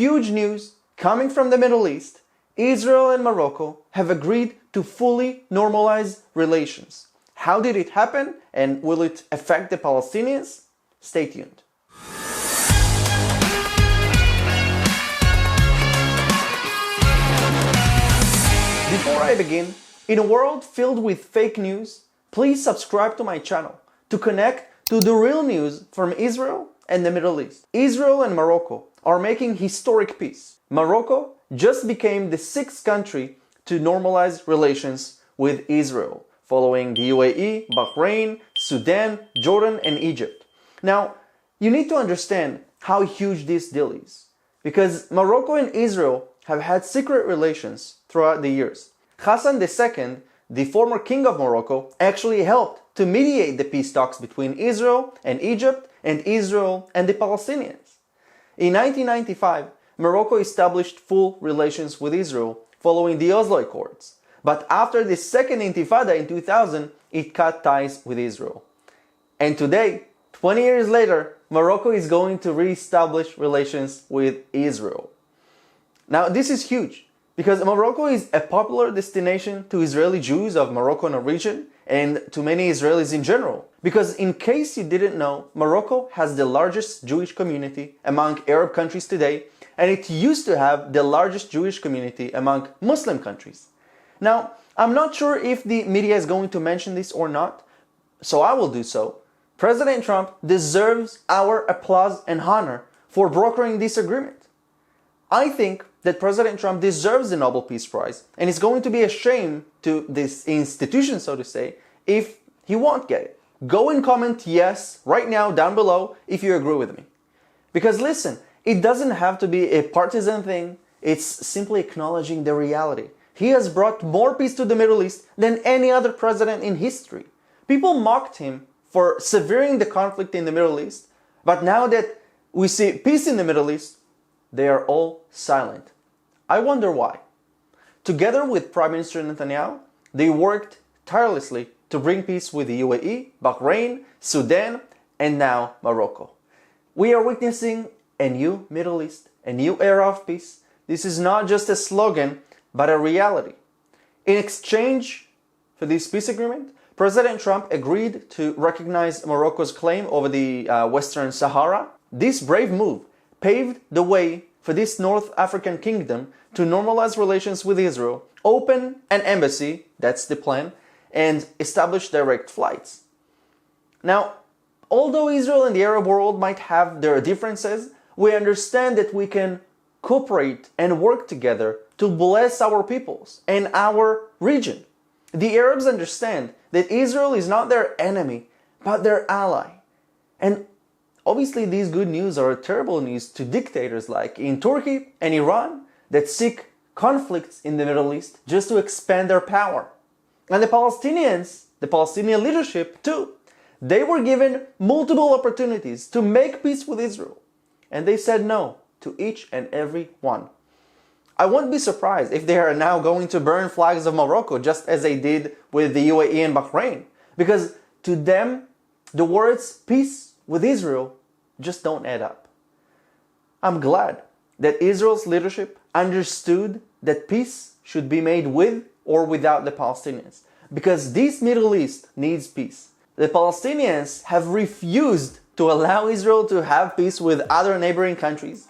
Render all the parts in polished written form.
huge news coming from the Middle East. Israel and Morocco have agreed to fully normalize relations. How did it happen, and will it affect the Palestinians? Stay tuned. Before I begin, in a world filled with fake news, please subscribe to my channel to connect to the real news from Israel and the Middle East. Israel and Morocco are making historic peace. Morocco just became the 6th country to normalize relations with Israel, following the UAE, Bahrain, Sudan, Jordan, and Egypt. Now, you need to understand how huge this deal is, because Morocco and Israel have had secret relations throughout the years. Hassan II, the former king of Morocco, actually helped to mediate the peace talks between Israel and Egypt and Israel and the Palestinians. In 1995, Morocco established full relations with Israel following the Oslo Accords. But after the Second Intifada in 2000, it cut ties with Israel. And today, 20 years later, Morocco is going to re-establish relations with Israel. Now, this is huge, because Morocco is a popular destination to Israeli Jews of Moroccan origin and to many Israelis in general. Because in case you didn't know, Morocco has the largest Jewish community among Arab countries today, and it used to have the largest Jewish community among Muslim countries. Now, I'm not sure if the media is going to mention this or not, so I will do so. President Trump deserves our applause and honor for brokering this agreement. I think that President Trump deserves the Nobel Peace Prize, and it's going to be a shame to this institution, so to say, if he won't get it. Go and comment yes right now down below if you agree with me. Because listen, it doesn't have to be a partisan thing, it's simply acknowledging the reality. He has brought more peace to the Middle East than any other president in history. People mocked him for severing the conflict in the Middle East, but now that we see peace in the Middle East, they are all silent. I wonder why. Together with Prime Minister Netanyahu, they worked tirelessly to bring peace with the UAE, Bahrain, Sudan, and now Morocco. We are witnessing a new Middle East, a new era of peace. This is not just a slogan, but a reality. In exchange for this peace agreement, President Trump agreed to recognize Morocco's claim over the Western Sahara. This brave move paved the way for this North African kingdom to normalize relations with Israel, open an embassy, that's the plan, and establish direct flights. Now, although Israel and the Arab world might have their differences, we understand that we can cooperate and work together to bless our peoples and our region. The Arabs understand that Israel is not their enemy, but their ally. And obviously these good news are terrible news to dictators like in Turkey and Iran that seek conflicts in the Middle East just to expand their power. And the Palestinians, the Palestinian leadership too, they were given multiple opportunities to make peace with Israel. And they said no to each and every one. I won't be surprised if they are now going to burn flags of Morocco just as they did with the UAE and Bahrain. Because to them, the words peace with Israel just don't add up. I'm glad that Israel's leadership understood that peace should be made with or without the Palestinians. Because this Middle East needs peace. The Palestinians have refused to allow Israel to have peace with other neighboring countries.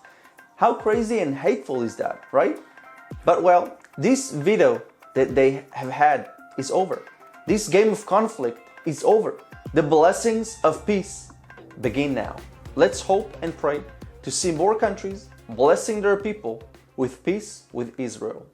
How crazy and hateful is that, right? But well, this video that they have had is over. This game of conflict is over. The blessings of peace begin now. Let's hope and pray to see more countries blessing their people with peace with Israel.